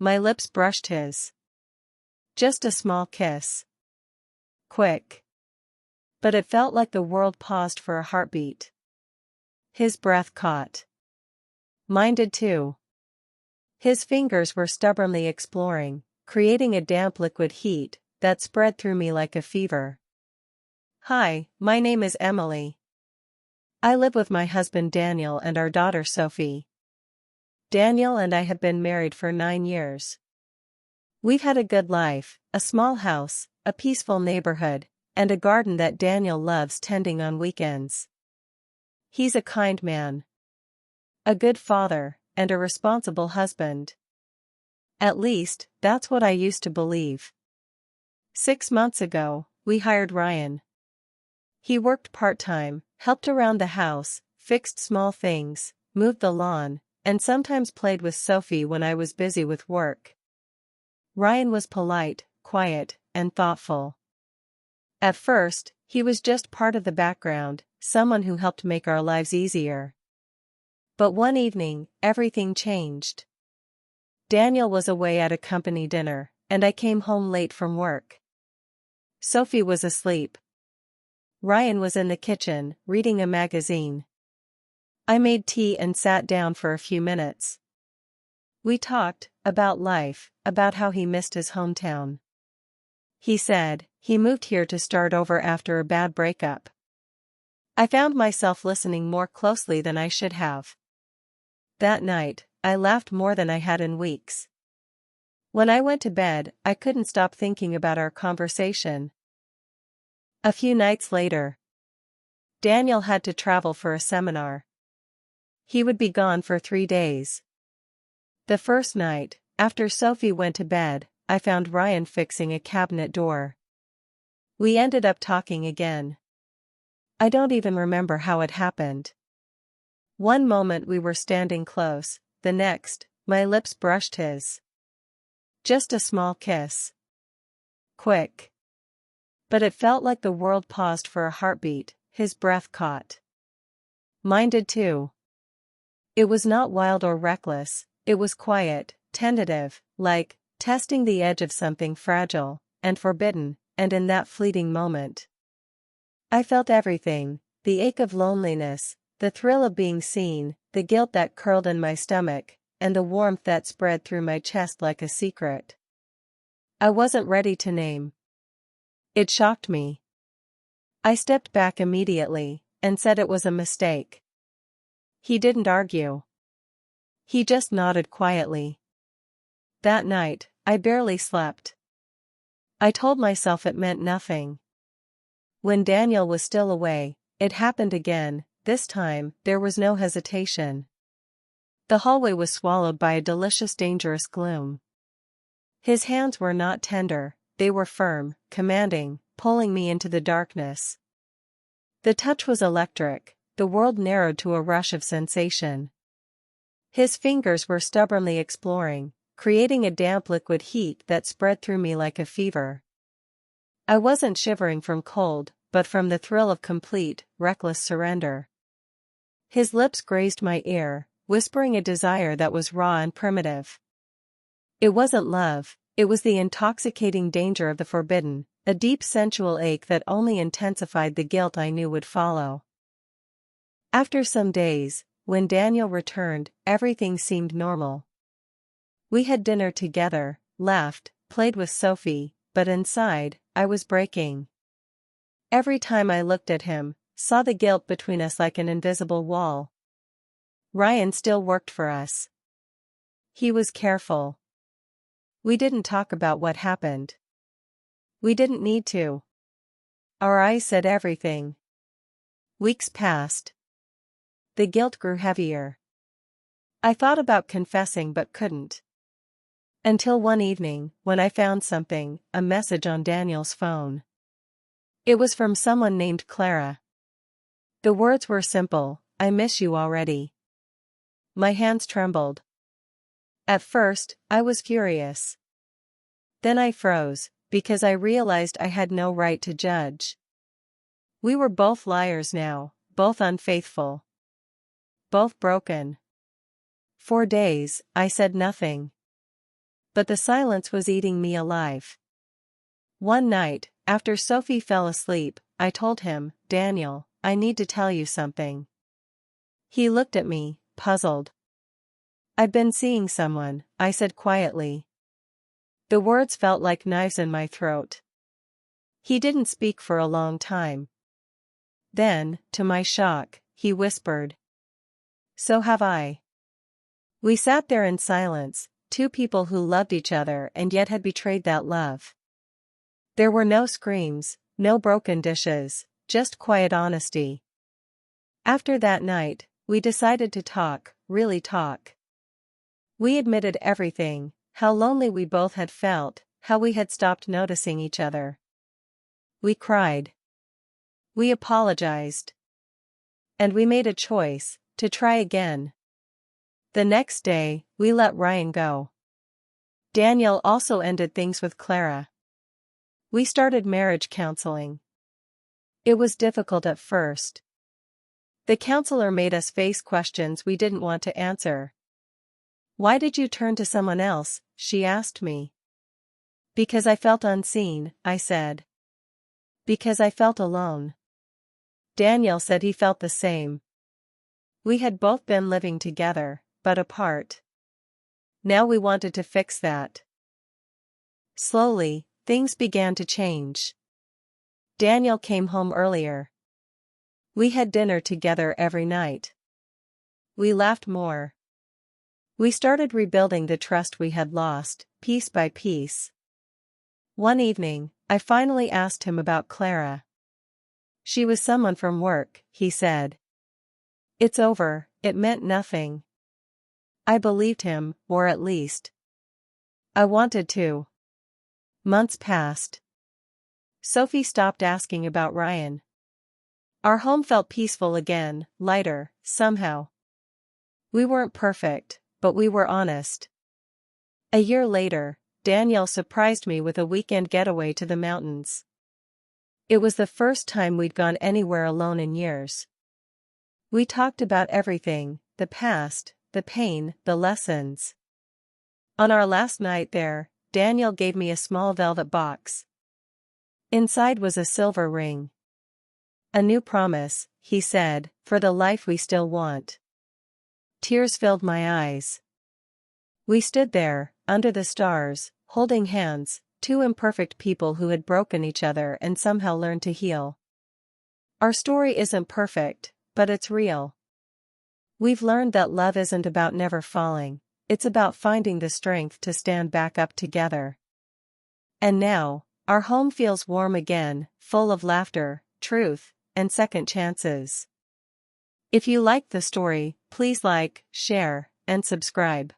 my lips brushed his. Just a small kiss. Quick. But it felt like the world paused for a heartbeat. His breath caught. Mine did too. His fingers were stubbornly exploring, creating a damp liquid heat that spread through me like a fever. Hi, my name is Emily. I live with my husband Daniel and our daughter Sophie. Daniel and I have been married for 9 years. We've had a good life, a small house, a peaceful neighborhood, and a garden that Daniel loves tending on weekends. He's a kind man. A good father, and a responsible husband. At least, that's what I used to believe. 6 months ago, we hired Ryan. He worked part-time, helped around the house, fixed small things, moved the lawn, and sometimes played with Sophie when I was busy with work. Ryan was polite, quiet, and thoughtful. At first, he was just part of the background, someone who helped make our lives easier. But one evening, everything changed. Daniel was away at a company dinner, and I came home late from work. Sophie was asleep. Ryan was in the kitchen, reading a magazine. I made tea and sat down for a few minutes. We talked about life, about how he missed his hometown. He said he moved here to start over after a bad breakup. I found myself listening more closely than I should have. That night, I laughed more than I had in weeks. When I went to bed, I couldn't stop thinking about our conversation. A few nights later, Daniel had to travel for a seminar. He would be gone for 3 days. The first night, after Sophie went to bed, I found Ryan fixing a cabinet door. We ended up talking again. I don't even remember how it happened. One moment we were standing close, the next, my lips brushed his. Just a small kiss. Quick. But it felt like the world paused for a heartbeat, his breath caught. Mine did too. It was not wild or reckless, it was quiet, tentative, like testing the edge of something fragile and forbidden, and in that fleeting moment, I felt everything, the ache of loneliness, the thrill of being seen, the guilt that curled in my stomach, and the warmth that spread through my chest like a secret I wasn't ready to name. It shocked me. I stepped back immediately, and said it was a mistake. He didn't argue. He just nodded quietly. That night, I barely slept. I told myself it meant nothing. When Daniel was still away, it happened again. This time, there was no hesitation. The hallway was swallowed by a delicious dangerous gloom. His hands were not tender, they were firm, commanding, pulling me into the darkness. The touch was electric, the world narrowed to a rush of sensation. His fingers were stubbornly exploring, creating a damp liquid heat that spread through me like a fever. I wasn't shivering from cold, but from the thrill of complete, reckless surrender. His lips grazed my ear, whispering a desire that was raw and primitive. It wasn't love, it was the intoxicating danger of the forbidden, a deep sensual ache that only intensified the guilt I knew would follow. After some days, when Daniel returned, everything seemed normal. We had dinner together, laughed, played with Sophie, but inside, I was breaking. Every time I looked at him, saw the guilt between us like an invisible wall. Ryan still worked for us. He was careful. We didn't talk about what happened. We didn't need to. Our eyes said everything. Weeks passed. The guilt grew heavier. I thought about confessing but couldn't. Until one evening, when I found something, a message on Daniel's phone. It was from someone named Clara. The words were simple, "I miss you already." My hands trembled. At first, I was furious. Then I froze, because I realized I had no right to judge. We were both liars now, both unfaithful. Both broken. For days, I said nothing. but the silence was eating me alive. One night, after Sophie fell asleep, I told him, "Daniel, I need to tell you something." He looked at me, puzzled. "I've been seeing someone," I said quietly. The words felt like knives in my throat. He didn't speak for a long time. Then, to my shock, he whispered, "So have I." We sat there in silence, two people who loved each other and yet had betrayed that love. There were no screams, no broken dishes, just quiet honesty. After that night, we decided to talk, really talk. We admitted everything, how lonely we both had felt, how we had stopped noticing each other. We cried. We apologized. And we made a choice, to try again. The next day, we let Ryan go. Daniel also ended things with Clara. We started marriage counseling. It was difficult at first. The counselor made us face questions we didn't want to answer. "Why did you turn to someone else?" she asked me. "Because I felt unseen," I said. "Because I felt alone." Daniel said he felt the same. We had both been living together, but apart. Now we wanted to fix that. Slowly, things began to change. Daniel came home earlier. We had dinner together every night. We laughed more. We started rebuilding the trust we had lost, piece by piece. One evening, I finally asked him about Clara. "She was someone from work," he said. "It's over, it meant nothing." I believed him, or at least I wanted to. Months passed. Sophie stopped asking about Ryan. Our home felt peaceful again, lighter, somehow. We weren't perfect, but we were honest. A year later, Daniel surprised me with a weekend getaway to the mountains. It was the first time we'd gone anywhere alone in years. We talked about everything, the past, the pain, the lessons. On our last night there, Daniel gave me a small velvet box. Inside was a silver ring. "A new promise," he said, "for the life we still want." Tears filled my eyes. We stood there, under the stars, holding hands, two imperfect people who had broken each other and somehow learned to heal. Our story isn't perfect, but it's real. We've learned that love isn't about never falling, it's about finding the strength to stand back up together. And now, our home feels warm again, full of laughter, truth, and second chances. If you liked the story, please like, share, and subscribe.